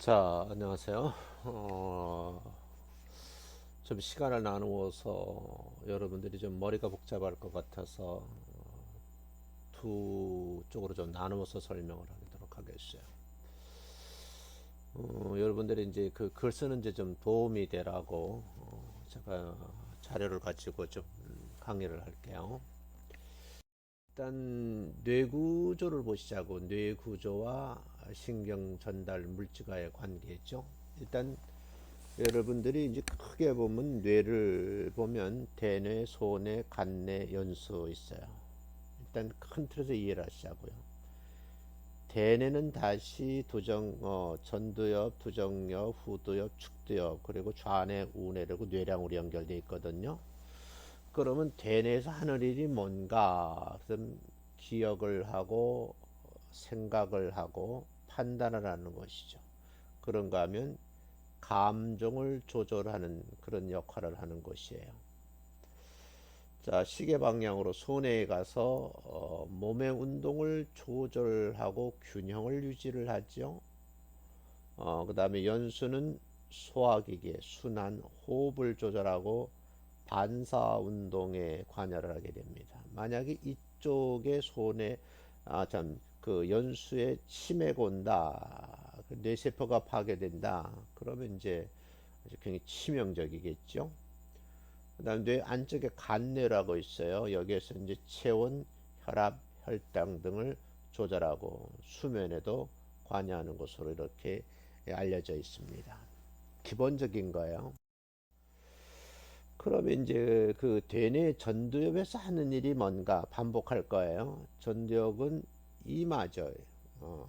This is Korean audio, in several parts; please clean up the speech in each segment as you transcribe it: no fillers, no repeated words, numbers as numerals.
자, 안녕하세요. 좀 시간을 나누어서 여러분들이 좀 머리가 복잡할 것 같아서 두 쪽으로 좀 나누어서 설명을 하도록 하겠어요. 여러분들이 이제 그 글 쓰는 데 좀 도움이 되라고 제가 자료를 가지고 좀 강의를 할게요. 일단 뇌구조를 보시자고. 뇌구조와 신경 전달 물질과의 관계죠. 일단 여러분들이 이제 크게 보면 뇌를 보면 대뇌, 소뇌, 간뇌, 연수 있어요. 일단 큰 틀에서 이해를 하시자고요. 대뇌는 다시 전두엽, 두정엽, 후두엽, 축두엽, 그리고 좌뇌, 우뇌, 그리고 뇌량으로 연결되어 있거든요. 그러면 대뇌에서 하는 일이 뭔가? 그럼 기억을 하고 생각을 하고 판단을 하는 것이죠. 그런가 하면 감정을 조절하는 그런 역할을 하는 것이에요. 자, 시계 방향으로 손해에 가서 몸의 운동을 조절하고 균형을 유지를 하죠. 그 다음에 연수는 소화기계, 순환, 호흡을 조절하고 반사 운동에 관여를 하게 됩니다. 만약에 이쪽에 손에 그 연수에 치매가 온다, 그 뇌세포가 파괴된다, 그러면 이제 굉장히 치명적이겠죠. 그 다음 뇌 안쪽에 간뇌라고 있어요. 여기에서 이제 체온, 혈압, 혈당 등을 조절하고 수면에도 관여하는 것으로 이렇게 알려져 있습니다. 기본적인 거예요. 그러면 이제 그 대뇌 전두엽에서 하는 일이 뭔가 반복할 거예요. 전두엽은 이마죠. 어,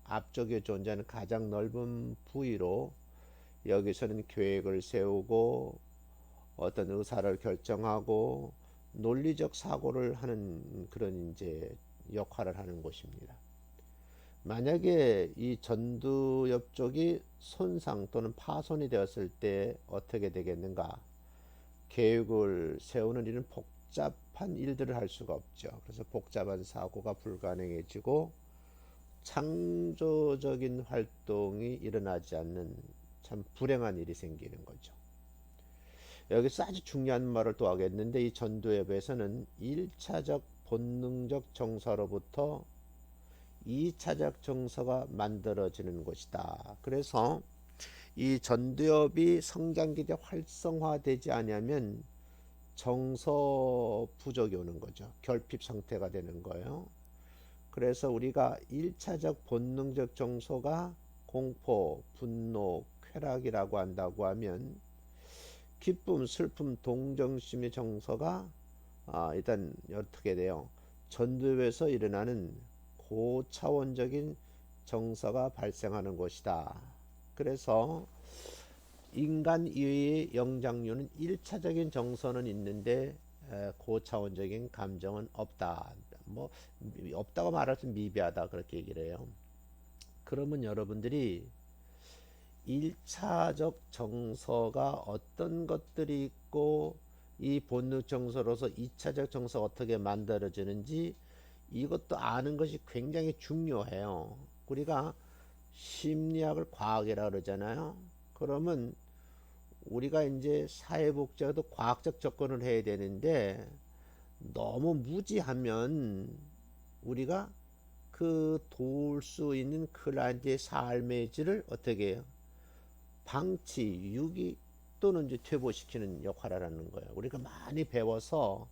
앞쪽에 존재하는 가장 넓은 부위로 여기서는 계획을 세우고 어떤 의사를 결정하고 논리적 사고를 하는 그런 이제 역할을 하는 곳입니다. 만약에 이 전두엽 쪽이 손상 또는 파손이 되었을 때 어떻게 되겠는가? 계획을 세우는 일은 복잡한 일들을 할 수가 없죠. 그래서 복잡한 사고가 불가능해지고 창조적인 활동이 일어나지 않는 참 불행한 일이 생기는 거죠. 여기서 아주 중요한 말을 또 하겠는데, 이 전두엽에서는 1차적 본능적 정서로부터 2차적 정서가 만들어지는 것이다. 그래서 이 전두엽이 성장기 때 활성화되지 않으면 정서 부족이 오는 거죠. 결핍 상태가 되는 거예요. 그래서 우리가 1차적 본능적 정서가 공포, 분노, 쾌락이라고 한다고 하면 기쁨, 슬픔, 동정심의 정서가 일단 어떻게 돼요? 전두엽에서 일어나는 고차원적인 정서가 발생하는 것이다. 그래서 인간 이외의 영장류는 1차적인 정서는 있는데 고차원적인 감정은 없다. 뭐 없다고 말할 수 미비하다 그렇게 얘기를 해요. 그러면 여러분들이 1차적 정서가 어떤 것들이 있고 이 본능 정서로서 2차적 정서가 어떻게 만들어지는지 이것도 아는 것이 굉장히 중요해요. 우리가 심리학을 과학이라 그러잖아요. 그러면 우리가 이제 사회복지에도 과학적 접근을 해야 되는데 너무 무지하면 우리가 그 도울 수 있는 클라이언트의 삶의 질을 어떻게 해요? 방치, 유기 또는 이제 퇴보시키는 역할을 하는 거예요. 우리가 많이 배워서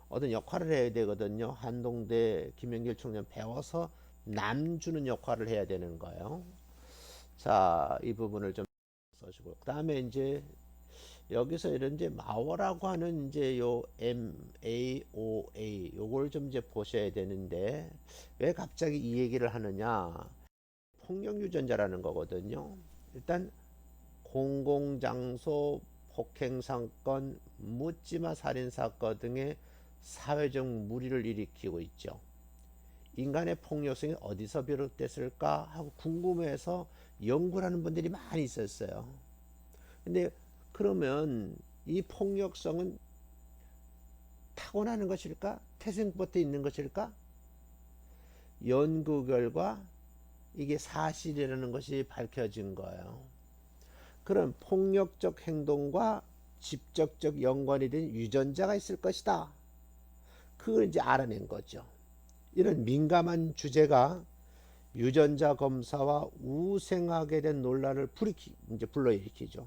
어떤 역할을 해야 되거든요. 한동대 김영길 총장 배워서 남 주는 역할을 해야 되는 거예요. 자, 이 부분을 좀 써주고 그다음에 이제 여기서 이런 이제 마오라고 하는 이제 요 MAOA 요걸 좀 이제 보셔야 되는데 왜 갑자기 이 얘기를 하느냐? 폭력 유전자라는 거거든요. 일단 공공장소 폭행 사건, 묻지마 살인 사건 등의 사회적 물의를 일으키고 있죠. 인간의 폭력성이 어디서 비롯됐을까 하고 궁금해서 연구를 하는 분들이 많이 있었어요. 근데 그러면 이 폭력성은 타고나는 것일까? 태생부터 있는 것일까? 연구 결과 이게 사실이라는 것이 밝혀진 거예요. 그런 폭력적 행동과 직접적 연관이 된 유전자가 있을 것이다. 그걸 이제 알아낸 거죠. 이런 민감한 주제가 유전자 검사와 우생하게 된 논란을 이제 불러일으키죠.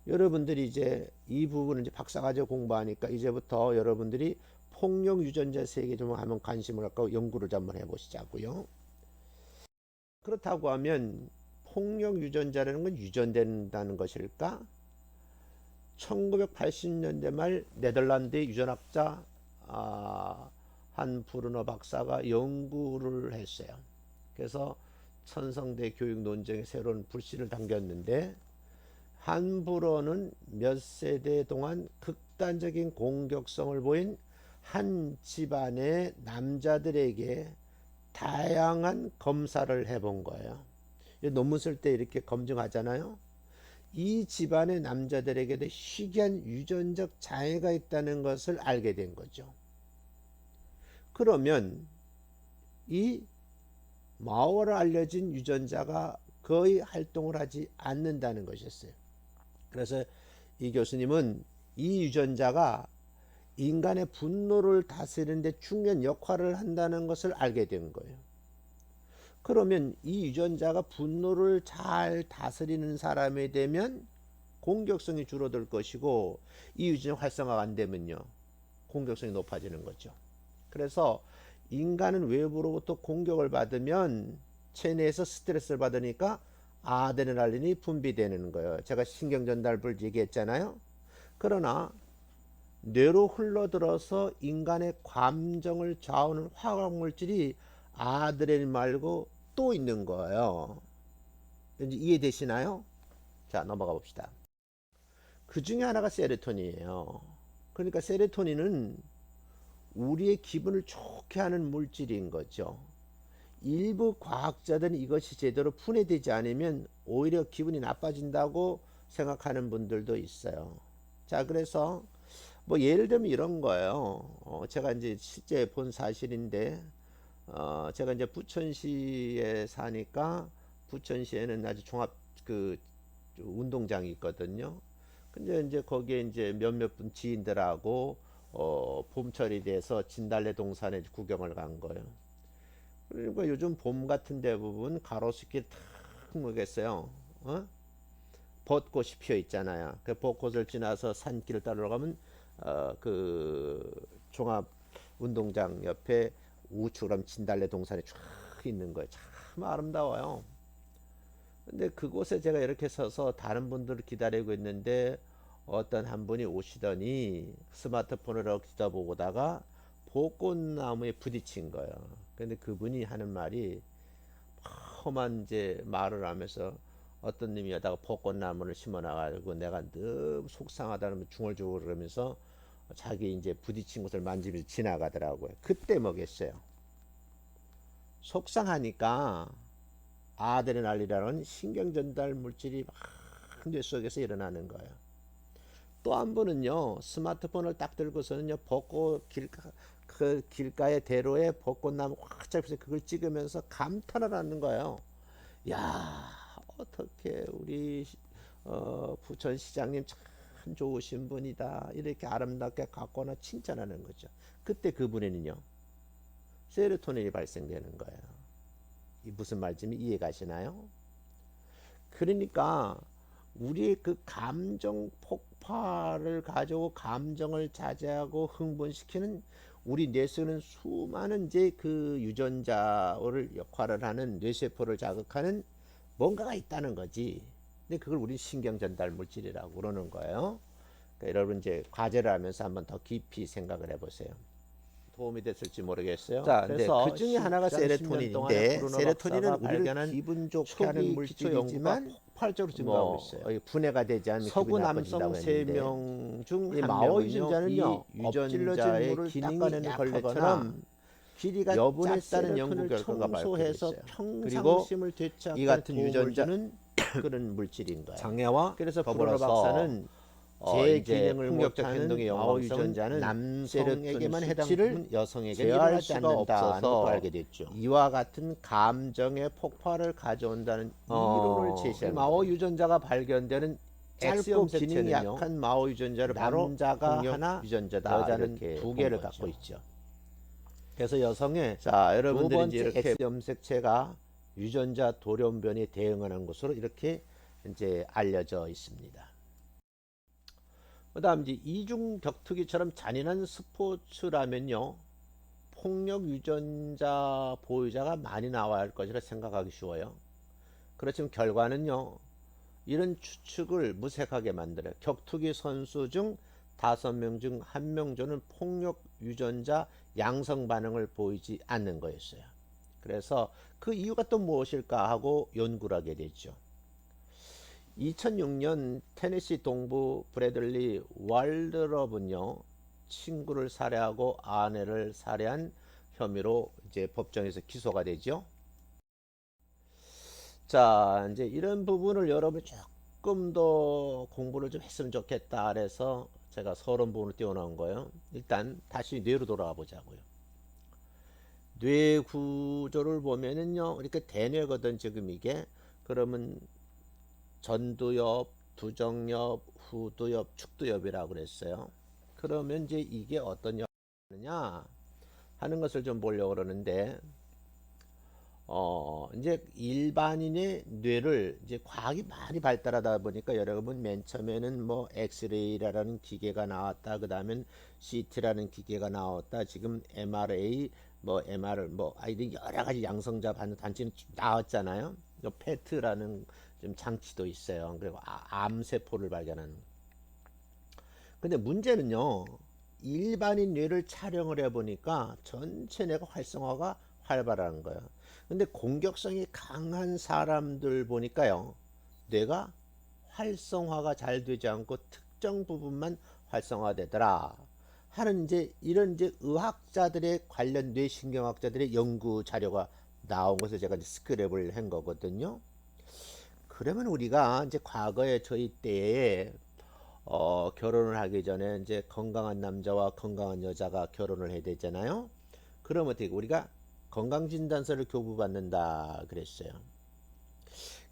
여러분들이 이제 이 부분을 이제 박사과정 공부하니까 이제부터 여러분들이 폭력 유전자 세계 좀 한번 관심을 갖고 연구를 한번 해보시자고요. 그렇다고 하면 폭력 유전자라는 건 유전된다는 것일까? 1980년대 말 네덜란드의 유전학자 한 브루너 박사가 연구를 했어요. 그래서 천성대 교육 논쟁에 새로운 불씨를 당겼는데, 한 브루너는 몇 세대 동안 극단적인 공격성을 보인 한 집안의 남자들에게 다양한 검사를 해본 거예요. 논문 쓸 때 이렇게 검증하잖아요. 이 집안의 남자들에게도 희귀한 유전적 장애가 있다는 것을 알게 된 거죠. 그러면 이 마오로 알려진 유전자가 거의 활동을 하지 않는다는 것이었어요. 그래서 이 교수님은 이 유전자가 인간의 분노를 다스리는 데 중요한 역할을 한다는 것을 알게 된 거예요. 그러면 이 유전자가 분노를 잘 다스리는 사람이 되면 공격성이 줄어들 것이고, 이 유전자 활성화가 안 되면요, 공격성이 높아지는 거죠. 그래서 인간은 외부로부터 공격을 받으면 체내에서 스트레스를 받으니까 아드레날린이 분비되는 거예요. 제가 신경전달부를 얘기했잖아요. 그러나 뇌로 흘러들어서 인간의 감정을 좌우하는 화학물질이 아드레날린 말고 또 있는 거예요. 이제 이해되시나요? 자, 넘어가 봅시다. 그 중에 하나가 세로토닌이에요. 그러니까 세로토닌은 우리의 기분을 좋게 하는 물질인 거죠. 일부 과학자들은 이것이 제대로 분해되지 않으면 오히려 기분이 나빠진다고 생각하는 분들도 있어요. 자, 그래서 뭐 예를 들면 이런 거예요. 제가 이제 실제 본 사실인데, 제가 이제 부천시에 사니까 부천시에는 아주 종합 그 운동장이 있거든요. 근데 이제 거기에 이제 몇몇 분 지인들하고 봄철이 돼서 진달래 동산에 구경을 간 거예요. 그러니까 요즘 봄 같은 대부분 가로수길 탁 뭐겠어요. 벚꽃이 피어 있잖아요. 그 벚꽃을 지나서 산길을 따라가면 그 종합 운동장 옆에 우측으로 진달래 동산이 쫙 있는 거예요. 참 아름다워요. 근데 그곳에 제가 이렇게 서서 다른 분들을 기다리고 있는데, 어떤 한 분이 오시더니 스마트폰을 이렇게 쳐다보다가 벚꽃나무에 부딪힌 거예요. 근데 그분이 하는 말이 험한 이제 말을 하면서, 어떤 님이 여다가 벚꽃나무를 심어놔가지고 내가 너무 속상하다는 중얼중얼 그러면서 자기 이제 부딪힌 곳을 만지면서 지나가더라고요. 그때 뭐겠어요? 속상하니까 아드레날린이라는 신경전달 물질이 막 뇌 속에서 일어나는 거예요. 또 한 분은요, 스마트폰을 딱 들고서는요, 벚꽃 그 길가의 대로에 벚꽃나무 확 잡혀서 그걸 찍으면서 감탄을 하는 거예요. 야, 어떻게 우리 부천시장님 참 좋으신 분이다, 이렇게 아름답게 갖거나 칭찬하는 거죠. 그때 그분에는요, 세로토닌이 발생되는 거예요. 이 무슨 말인지 이해가시나요? 그러니까 우리의 그 감정 폭발을 가지고 감정을 자제하고 흥분시키는 우리 뇌에는 수많은 이제 그 유전자를 역할을 하는 뇌세포를 자극하는 뭔가가 있다는 거지. 근데 그걸 우리 신경 전달 물질이라고 그러는 거예요. 그러니까 여러분 이제 과제를 하면서 한번 더 깊이 생각을 해보세요. 도움이 됐을지 모르겠어요. 자, 근데 그 중에 하나가 세로토닌인데, 세로토닌은 우리를 기분 좋게 하는 물질이지만 폭발적으로 증가하고 있어요. 분해가 되지 않는 서구 남성 3명 중 한 명은요, 이 유전자의 기능이 약하거나 길이가 작다는 연구 결과가 발표됐어요. 그리고 이 같은 유전자는 그런 물질인 거예요. 장애와 그래서 브루너 박사는 제 이제 기능을 폭력적 못하는 행동의 마오 영향성은 유전자는 남성에게만 해당 수치를 부분 여성에게는 제어할 일어나지 수가 않는다는 것도 없어서 알게 됐죠. 이와 같은 감정의 폭발을 가져온다는 이론을 제시한 마오 거예요. 유전자가 발견되는 X 짧고 기능이 염색체는요, 약한 마오 유전자를 바로 남자가 폭력 하나, 유전자다 여자는 이렇게 두 본 개를 거죠. 갖고 있죠. 그래서 여성의 자, 두 여러분들이 이제 번째 이렇게 X 염색체가 유전자 돌연변이 대응하는 것으로 이렇게 이제 알려져 있습니다. 그다음 이제 이중 격투기처럼 잔인한 스포츠라면요, 폭력 유전자 보유자가 많이 나와야 할 것이라 생각하기 쉬워요. 그렇지만 결과는요, 이런 추측을 무색하게 만들어요. 격투기 선수 중 5명 중 1명 정도는 폭력 유전자 양성 반응을 보이지 않는 거였어요. 그래서 그 이유가 또 무엇일까 하고 연구를 하게 됐죠. 2006년 테네시 동부 브래들리 왈드럽은요, 친구를 살해하고 아내를 살해한 혐의로 이제 법정에서 기소가 되죠. 자, 이제 이런 부분을 여러분이 조금 더 공부를 좀 했으면 좋겠다. 그래서 제가 서론 부분을 띄워놓은 거예요. 일단 다시 뇌로 돌아가 보자고요. 뇌 구조를 보면은요, 이렇게 대뇌거든 지금 이게. 그러면 전두엽, 두정엽, 후두엽, 축두엽이라고 그랬어요. 그러면 이제 이게 어떤 역할을 하느냐 하는 것을 좀 보려고 그러는데, 이제 일반인의 뇌를 이제 과학이 많이 발달하다 보니까 여러분 맨 처음에는 뭐 엑스레이라는 기계가 나왔다. 그 다음엔 CT라는 기계가 나왔다. 지금 MRA, 뭐 MR, 뭐 아이들 여러 가지 양성자 반응 단치는 나왔잖아요. 페트라는 좀 장치도 있어요. 그리고 암세포를 발견하는. 근데 문제는요, 일반인 뇌를 촬영을 해보니까 전체 뇌가 활성화가 활발한 거예요. 근데 공격성이 강한 사람들 보니까요, 뇌가 활성화가 잘 되지 않고 특정 부분만 활성화되더라 하는 이제 이런 이제 의학자들의 관련 뇌신경학자들의 연구 자료가 나온 것을 제가 이제 스크랩을 한 거거든요. 그러면 우리가 이제 과거에 저희 때에 결혼을 하기 전에 이제 건강한 남자와 건강한 여자가 결혼을 해야 되잖아요. 그럼 어떻게 우리가 건강진단서를 교부받는다 그랬어요.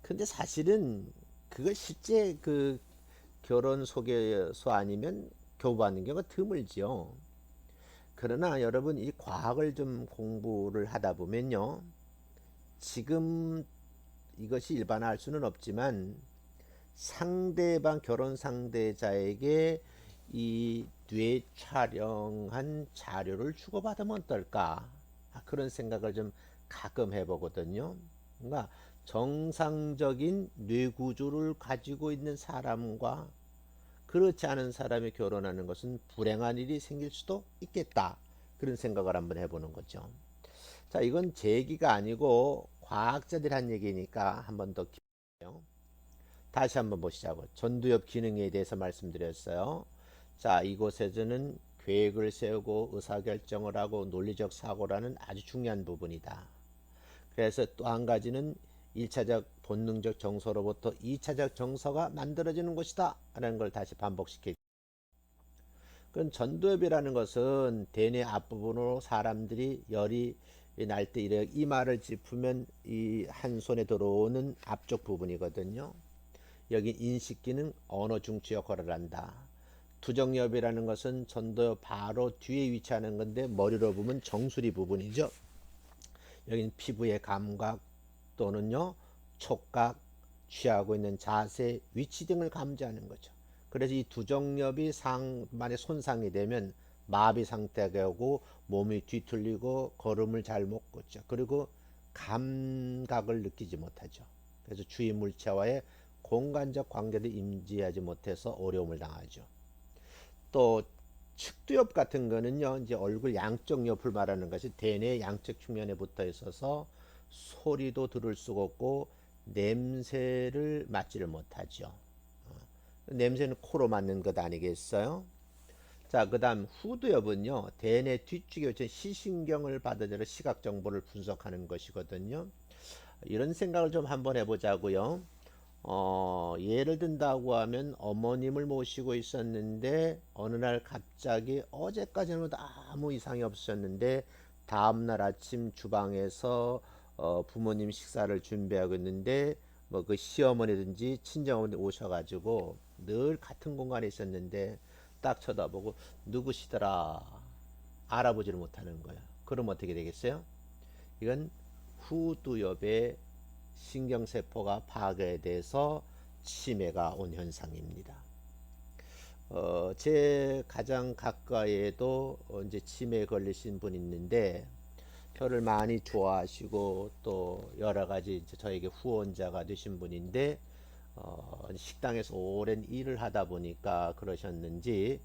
근데 사실은 그걸 실제 그 결혼 소개서 아니면 교부받는 경우가 드물지요. 그러나 여러분 이 과학을 좀 공부를 하다 보면요, 지금 이것이 일반화할 수는 없지만 상대방 결혼 상대자에게 이 뇌 촬영한 자료를 주고받으면 어떨까, 그런 생각을 좀 가끔 해보거든요. 그러니까 정상적인 뇌 구조를 가지고 있는 사람과 그렇지 않은 사람이 결혼하는 것은 불행한 일이 생길 수도 있겠다, 그런 생각을 한번 해보는 거죠. 자, 이건 제 얘기가 아니고 과학자들이 한 얘기니까 한번 더 기억해요. 다시 한번 보시자고. 전두엽 기능에 대해서 말씀드렸어요. 자, 이곳에서는 계획을 세우고 의사결정을 하고 논리적 사고라는 아주 중요한 부분이다. 그래서 또 한 가지는 1차적 본능적 정서로부터 2차적 정서가 만들어지는 것이다 라는 걸 다시 반복시켜. 그럼 전두엽이라는 것은 대뇌 앞부분으로 사람들이 열이 날 때 이래 이마를 짚으면 이 한 손에 들어오는 앞쪽 부분이거든요. 여기 인식 기능, 언어 중추 역할을 한다. 두정엽이라는 것은 전두엽 바로 뒤에 위치하는 건데 머리로 보면 정수리 부분이죠. 여기는 피부의 감각 또는요 촉각, 취하고 있는 자세, 위치 등을 감지하는 거죠. 그래서 이 두정엽이 만에 손상이 되면 마비 상태가 오고 몸이 뒤틀리고 걸음을 잘 못 걷죠. 그리고 감각을 느끼지 못하죠. 그래서 주위 물체와의 공간적 관계도 인지하지 못해서 어려움을 당하죠. 또 측두엽 같은 거는요, 이제 얼굴 양쪽 옆을 말하는 것이 대뇌 양측 측면에 붙어 있어서 소리도 들을 수가 없고 냄새를 맡지를 못하죠. 냄새는 코로 맡는 것 아니겠어요? 자, 그 다음 후두엽은요, 대뇌 뒤쪽에 위치한 시신경을 받아들여 시각 정보를 분석하는 것이거든요. 이런 생각을 좀 한번 해보자고요. 예를 든다고 하면 어머님을 모시고 있었는데 어느 날 갑자기 어제까지는 아무 이상이 없었는데 다음날 아침 주방에서 부모님 식사를 준비하고 있는데 뭐 그 시어머니든지 친정어머니 오셔가지고 늘 같은 공간에 있었는데 딱 쳐다보고 누구시더라 알아보지를 못하는 거예요. 그럼 어떻게 되겠어요? 이건 후두엽의 신경세포가 파괴돼서 치매가 온 현상입니다. 제 가장 가까이에도 이제 치매에 걸리신 분 있는데 저를 많이 좋아하시고 또 여러 가지 이제 저에게 후원자가 되신 분인데 식당에서 오랜 일을 하다 보니까 그러셨는지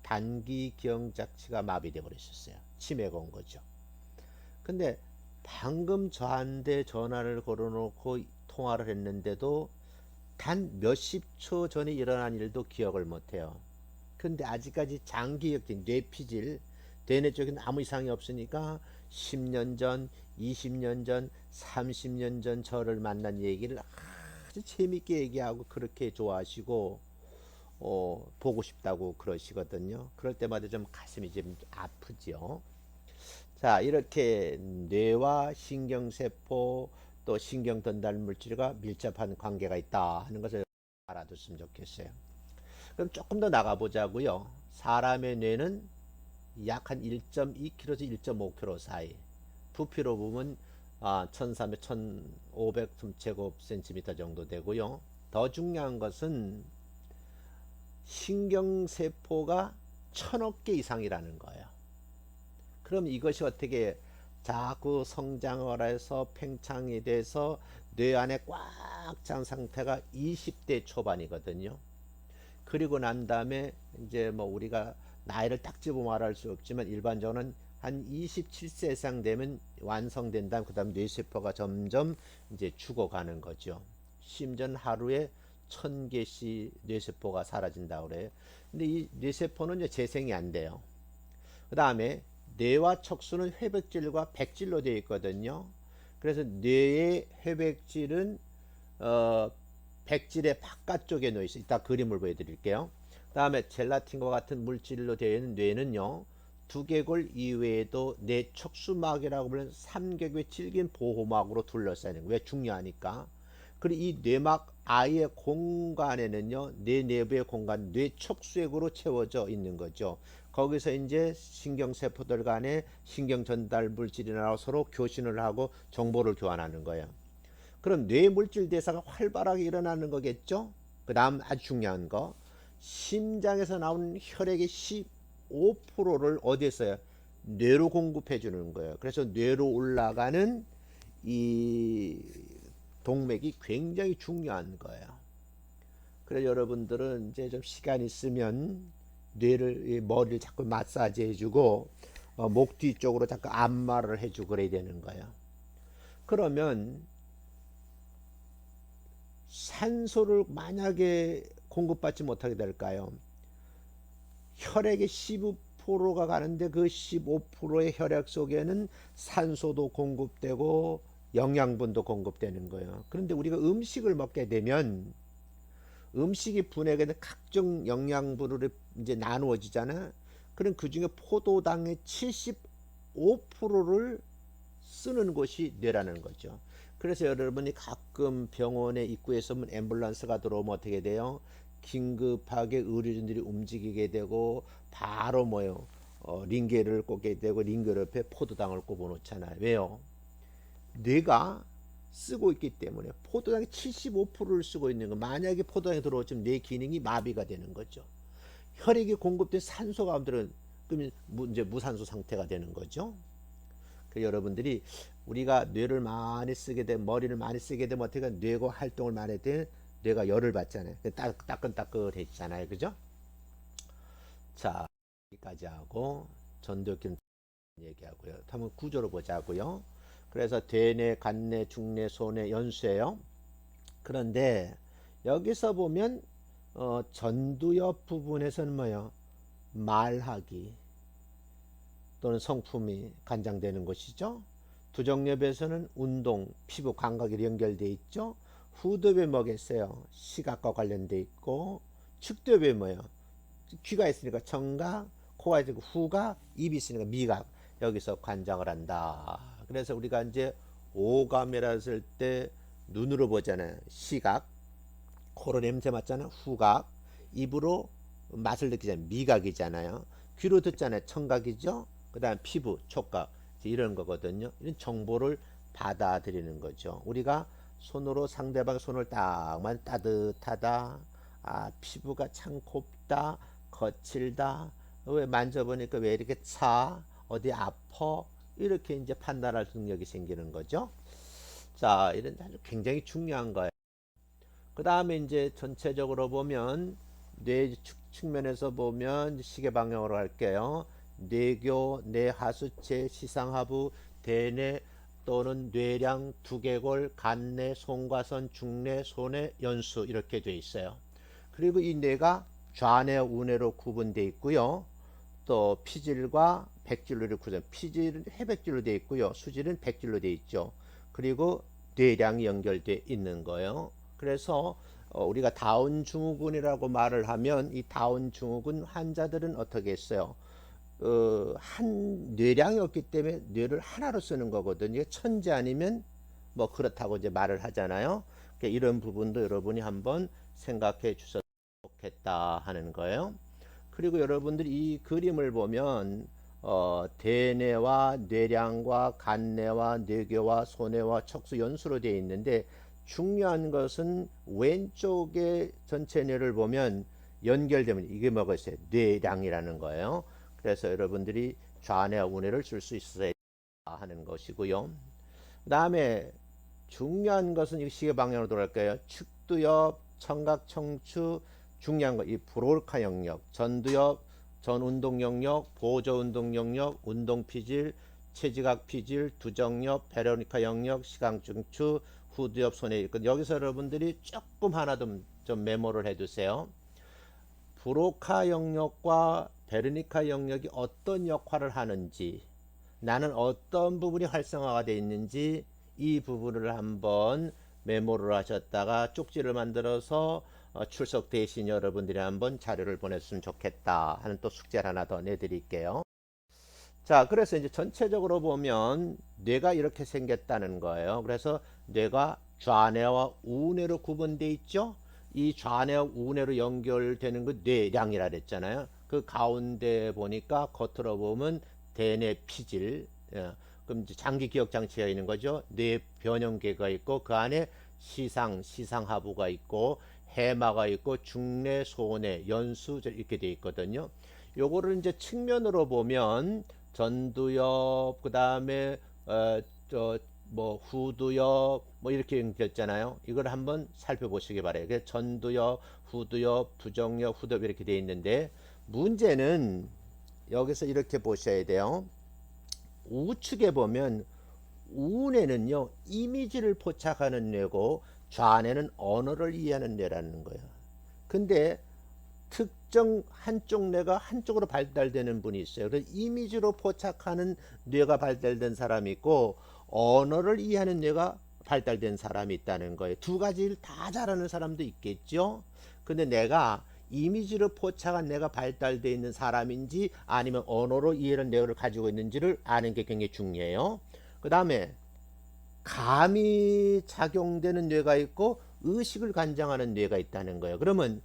단기 기억장치가 마비돼 버리셨어요. 치매가 온 거죠. 근데 방금 저한테 전화를 걸어놓고 통화를 했는데도 단 몇십 초 전에 일어난 일도 기억을 못해요. 근데 아직까지 장기역진 뇌피질 대뇌 쪽에는 아무 이상이 없으니까 10년 전, 20년 전, 30년 전 저를 만난 얘기를 아주 재밌게 얘기하고 그렇게 좋아하시고 보고 싶다고 그러시거든요. 그럴 때마다 좀 가슴이 좀 아프죠. 자, 이렇게 뇌와 신경세포 또 신경 전달 물질과 밀접한 관계가 있다 하는 것을 알아뒀으면 좋겠어요. 그럼 조금 더 나가보자고요. 사람의 뇌는 약 한 1.2kg에서 1.5kg 사이. 부피로 보면 1300, 1500제곱센티미터 정도 되고요. 더 중요한 것은 신경세포가 1000억 개 이상이라는 거예요. 그럼 이것이 어떻게 자꾸 성장을 해서 팽창이 돼서 뇌 안에 꽉 찬 상태가 20대 초반이거든요. 그리고 난 다음에 이제 뭐 우리가 나이를 딱 집어 말할 수 없지만 일반적으로는 한 27세 이상 되면 완성된다. 그다음 뇌세포가 점점 이제 죽어가는 거죠. 심지어 하루에 1000개씩 뇌세포가 사라진다고 그래요. 근데 이 뇌세포는 이제 재생이 안 돼요. 그다음에 뇌와 척수는 회백질과 백질로 되어 있거든요. 그래서 뇌의 회백질은 백질의 바깥쪽에 놓여 있어요. 이따 그림을 보여드릴게요. 다음에 젤라틴과 같은 물질로 되어 있는 뇌는요. 두개골 이외에도 뇌 척수막이라고 불리는 3개골의 질긴 보호막으로 둘러싸여 있는 거예요. 왜 중요하니까. 그리고 이 뇌막 아예 공간에는요. 뇌 내부의 공간, 뇌 척수액으로 채워져 있는 거죠. 거기서 이제 신경세포들 간에 신경 전달 물질이 나와 서로 교신을 하고 정보를 교환하는 거예요. 그럼 뇌물질 대사가 활발하게 일어나는 거겠죠? 그 다음 아주 중요한 거. 심장에서 나오는 혈액의 15%를 어디에서요? 뇌로 공급해 주는 거예요. 그래서 뇌로 올라가는 이 동맥이 굉장히 중요한 거예요. 그래서 여러분들은 이제 좀 시간 있으면 뇌를 머리를 자꾸 마사지 해주고 목 뒤쪽으로 자꾸 안마를 해주고 그래야 되는 거예요. 그러면 산소를 만약에 공급받지 못하게 될까요? 혈액의 15%가 가는데 그 15%의 혈액 속에는 산소도 공급되고 영양분도 공급되는 거예요. 그런데 우리가 음식을 먹게 되면 음식이 분해가 된 각종 영양분으로 이제 나누어지잖아. 그럼 그 중에 포도당의 75%를 쓰는 곳이 뇌라는 거죠. 그래서 여러분이 가끔 병원에 입구에서 앰뷸런스가 들어오면 어떻게 돼요? 긴급하게 의료진들이 움직이게 되고 바로 뭐요? 링게를 꽂게 되고 링게 옆에 포도당을 꼽아 놓잖아요. 왜요? 뇌가 쓰고 있기 때문에 포도당의 75%를 쓰고 있는 거. 만약에 포도당이 들어오면 뇌 기능이 마비가 되는 거죠. 혈액이 공급된 산소가 안 들어 그러면 이제 무산소 상태가 되는 거죠. 그 여러분들이 우리가 뇌를 많이 쓰게 되면 머리를 많이 쓰게 되면 어떻게 뇌가 활동을 많이 돼 뇌가 열을 받잖아요. 따끈따끈해지잖아요. 그죠? 자, 여기까지 하고 전도균 얘기하고요. 한번 구조로 보자고요. 그래서 대뇌, 간뇌, 중뇌, 소뇌, 연수예요. 그런데 여기서 보면 전두엽 부분에서는 뭐요? 말하기 또는 성품이 간장되는 것이죠. 두정엽에서는 운동, 피부 감각이 연결되어 있죠. 후두엽이 뭐겠어요? 시각과 관련돼 있고, 측두엽이 뭐예요? 귀가 있으니까 청각, 코가 있으니까 후각, 입이 있으니까 미각. 여기서 관장을 한다. 그래서 우리가 이제 오감이라 했을 때 눈으로 보잖아요. 시각, 코로 냄새 맡잖아요. 후각, 입으로 맛을 느끼잖아요. 미각이잖아요. 귀로 듣잖아요. 청각이죠. 그 다음 피부, 촉각, 이런 거거든요. 이런 정보를 받아들이는 거죠. 우리가 손으로 상대방 손을 딱만 따뜻하다, 피부가 참 곱다, 거칠다, 왜 만져보니까 왜 이렇게 차, 어디 아파, 이렇게 이제 판단할 능력이 생기는 거죠. 자, 이런 아주 굉장히 중요한 거예요. 그 다음에 이제 전체적으로 보면 뇌 측면에서 보면 시계 방향으로 할게요. 뇌교, 뇌하수체, 시상하부, 대뇌 또는 뇌량, 두개골, 간뇌, 송과선, 중뇌, 소뇌, 연수 이렇게 돼 있어요. 그리고 이 뇌가 좌뇌, 우뇌로 구분되어 있고요. 또 피질과 백질로 이렇게 피질은 해백질로 되어 있고요. 수질은 백질로 되어 있죠. 그리고 뇌량이 연결되어 있는 거예요. 그래서 우리가 다운 증후군이라고 말을 하면 이 다운 증후군 환자들은 어떻게 했어요? 한 뇌량이 없기 때문에 뇌를 하나로 쓰는 거거든요. 천재 아니면 뭐 그렇다고 이제 말을 하잖아요. 그러니까 이런 부분도 여러분이 한번 생각해 주셨으면 좋겠다 하는 거예요. 그리고 여러분들이 이 그림을 보면 대뇌와 뇌량과 간뇌와 뇌교와 소뇌와 척수 연수로 되어 있는데 중요한 것은 왼쪽에 전체 뇌를 보면 연결되면 이게 뭐가 있어요? 뇌량이라는 거예요. 그래서 여러분들이 좌뇌와 우뇌를 쓸 수 있어야 하는 것이고요. 그 다음에 중요한 것은 이 시계 방향으로 돌아갈까요? 측두엽, 청각, 청추, 중요한 거 이 브롤카 영역, 전두엽, 전운동 영역, 보조 운동 영역, 운동 피질, 체지각 피질, 두정엽, 베로니카 영역, 시각 중추, 후두엽, 손에 여기서 여러분들이 조금 하나 좀 메모를 해두세요. 브로카 영역과 베르니카 영역이 어떤 역할을 하는지, 나는 어떤 부분이 활성화가 되어 있는지 이 부분을 한번 메모를 하셨다가 쪽지를 만들어서 출석 대신 여러분들이 한번 자료를 보냈으면 좋겠다 하는 또 숙제를 하나 더 내드릴게요. 자, 그래서 이제 전체적으로 보면 뇌가 이렇게 생겼다는 거예요. 그래서 뇌가 좌뇌와 우뇌로 구분되어 있죠. 이 좌뇌와 우뇌로 연결되는 그 뇌량이라 그랬잖아요. 그 가운데 보니까 겉으로 보면 대뇌 피질, 그럼 이제 장기 기억 장치가 있는 거죠. 뇌 변형계가 있고 그 안에 시상하부가 있고 해마가 있고 중뇌, 소뇌, 연수 이렇게 돼 있거든요. 요거를 이제 측면으로 보면 전두엽, 그 다음에 뭐 후두엽 뭐 이렇게 연결됐잖아요. 이걸 한번 살펴보시기 바래요. 그래서 전두엽, 후두엽, 두정엽, 후두엽 이렇게 돼 있는데 문제는 여기서 이렇게 보셔야 돼요. 우측에 보면 우뇌는요 이미지를 포착하는 뇌고 좌뇌는 언어를 이해하는 뇌라는 거예요. 근데 특정 한쪽 뇌가 한쪽으로 발달되는 분이 있어요. 그래서 이미지로 포착하는 뇌가 발달된 사람이 있고 언어를 이해하는 뇌가 발달된 사람이 있다는 거예요. 두 가지를 다 잘하는 사람도 있겠죠. 근데 내가 이미지로 포착한 뇌가 발달되어 있는 사람인지 아니면 언어로 이해하는 뇌를 가지고 있는지를 아는 게 굉장히 중요해요. 그 다음에 감이 작용되는 뇌가 있고 의식을 관장하는 뇌가 있다는 거예요. 그러면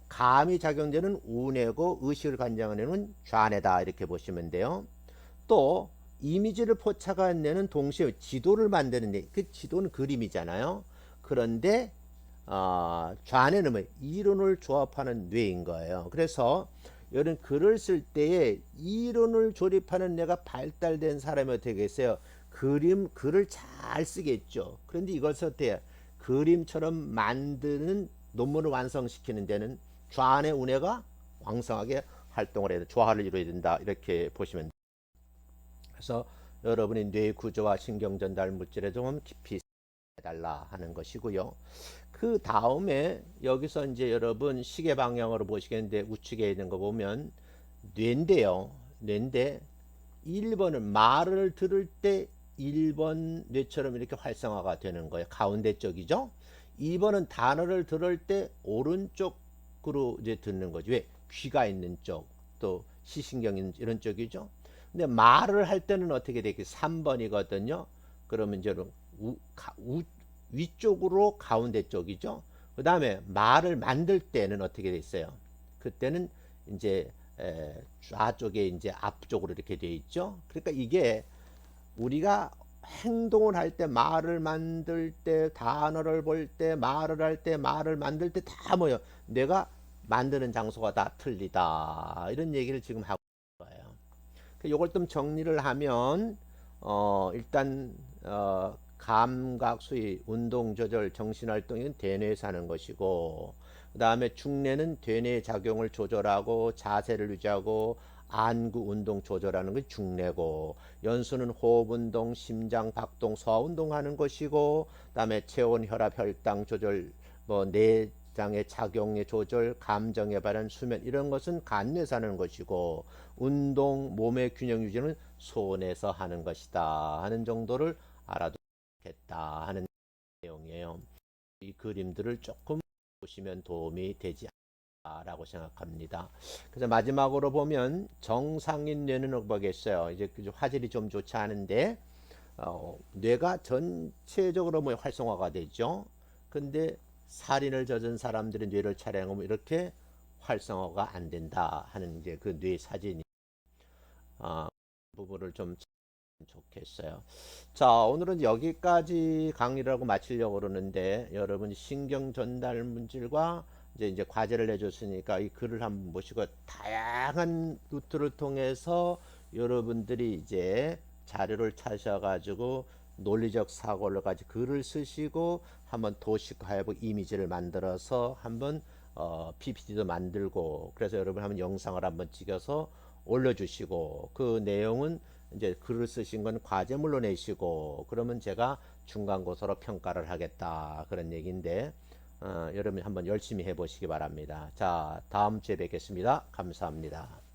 감이 작용되는 우뇌고 의식을 관장하는 뇌는 좌뇌다 이렇게 보시면 돼요. 또 이미지를 포착한 뇌는 동시에 지도를 만드는 뇌. 그 지도는 그림이잖아요. 그런데 좌뇌는 뭐 이론을 조합하는 뇌인 거예요. 그래서 이런 글을 쓸 때에 이론을 조립하는 뇌가 발달된 사람이 어떻게 되겠어요? 글을 잘 쓰겠죠. 그런데 이것을 어떻게 그림처럼 만드는 논문을 완성시키는 데는 좌뇌 우뇌가 왕성하게 활동을 해야 돼. 조화를 이루어야 된다. 이렇게 보시면 돼요. 그래서 여러분이 뇌 구조와 신경 전달 물질에 좀 깊이 해달라 하는 것이고요. 그 다음에 여기서 이제 여러분 시계 방향으로 보시겠는데 우측에 있는 거 보면 뇌인데요. 뇌인데 1번은 말을 들을 때 1번 뇌처럼 이렇게 활성화가 되는 거예요. 가운데 쪽이죠. 2번은 단어를 들을 때 오른쪽으로 이제 듣는 거지. 왜? 귀가 있는 쪽, 또 시신경 있는 이런 쪽이죠. 근데 말을 할 때는 어떻게 되겠? 3번이거든요. 그러면 이제 위쪽으로 가운데 쪽이죠. 그 다음에 말을 만들 때는 어떻게 돼 있어요? 그때는 이제 좌쪽에 이제 앞쪽으로 이렇게 돼 있죠. 그러니까 이게 우리가 행동을 할 때, 말을 만들 때, 단어를 볼 때, 말을 할 때, 말을 만들 때 다 뭐예요? 내가 만드는 장소가 다 틀리다. 이런 얘기를 지금 하고 있는 거예요. 이걸 좀 정리를 하면 일단 감각 수위, 운동 조절, 정신 활동은 대뇌에서 하는 것이고, 그 다음에 중뇌는 대뇌 작용을 조절하고 자세를 유지하고 안구 운동 조절하는 게 중뇌고, 연수는 호흡 운동, 심장 박동, 소화 운동하는 것이고, 그다음에 체온, 혈압, 혈당 조절, 뭐 내장의 작용의 조절, 감정의 발현, 수면 이런 것은 간뇌에서 하는 것이고, 운동, 몸의 균형 유지는 손에서 하는 것이다 하는 정도를 알아두겠다 하는 내용이에요. 이 그림들을 조금 보시면 도움이 되지 않을까라고 생각합니다. 그래서 마지막으로 보면 정상인 뇌는 뭐겠어요? 이제 화질이 좀 좋지 않은데 뇌가 전체적으로 뭐 활성화가 되죠. 근데 살인을 저지른 사람들의 뇌를 촬영하면 이렇게 활성화가 안 된다 하는 이제 그 뇌 사진이 부분을 좀 좋겠어요. 자, 오늘은 여기까지 강의를 하고 마치려고 그러는데 여러분 신경 전달 물질과 이제 과제를 내줬으니까 이 글을 한번 보시고 다양한 루트를 통해서 여러분들이 이제 자료를 찾아가지고 논리적 사고를 가지고 글을 쓰시고 한번 도식화해보고 이미지를 만들어서 한번 PPT도 만들고, 그래서 여러분 한번 영상을 한번 찍어서 올려주시고, 그 내용은 이제 글을 쓰신 건 과제물로 내시고, 그러면 제가 중간고사로 평가를 하겠다 그런 얘기인데 여러분 한번 열심히 해보시기 바랍니다. 자, 다음 주에 뵙겠습니다. 감사합니다.